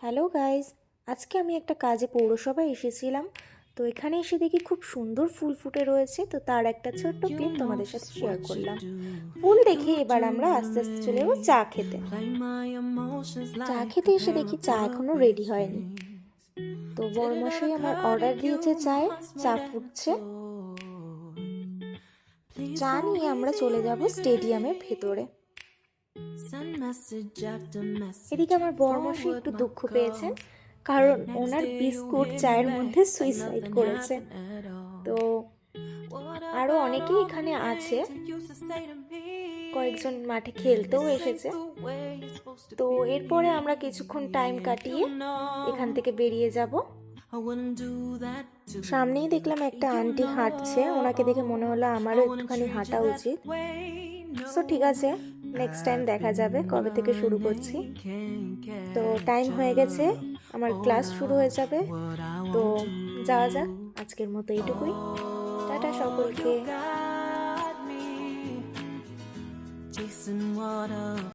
Hello guys, আজকে আমি একটা কাজে পৌরসভায় এসেছিলাম। তো এখানে এসে দেখি খুব সুন্দর ফুল ফুটে রয়েছে। তো তার একটা ছোট্ট ক্লিপ তোমাদের সাথে শেয়ার করলাম। ফুল দেখে এবার আমরা আস্তে আস্তে চলে যাবো চা খেতে। চা খেতে এসে দেখি চা এখনো রেডি হয়নি। তো বড়মশাই আমার অর্ডার দিয়েছে চায়ের, চা ফুটছে। চা নিয়ে আমরা চলে যাব স্টেডিয়ামের ভেতরে। এদিকে আমার বড়মশাই একটু দুঃখ পেয়েছেন, কারণ ওনার বিস্কুট চায়ের মধ্যে সুইসাইড করেছে। তো আরও অনেকেই এখানে আছে, কয়েকজন মাঠে খেলতেও এসেছে। তো এরপরে আমরা কিছুক্ষণ টাইম কাটিয়ে এখান থেকে বেরিয়ে যাব। সামনেই দেখলাম একটা আন্টি হাঁটছে, ওনাকে দেখে মনে হলো আমারও একটুখানি হাঁটা উচিত। সো ঠিক আছে, নেক্সট টাইম দেখা যাবে কবে থেকে শুরু করছি। তো টাইম হয়ে গেছে, আমার ক্লাস শুরু হয়ে যাবে। তো যাওয়া যাক, আজকের মতো এইটুকুই। টাটা সকলকে।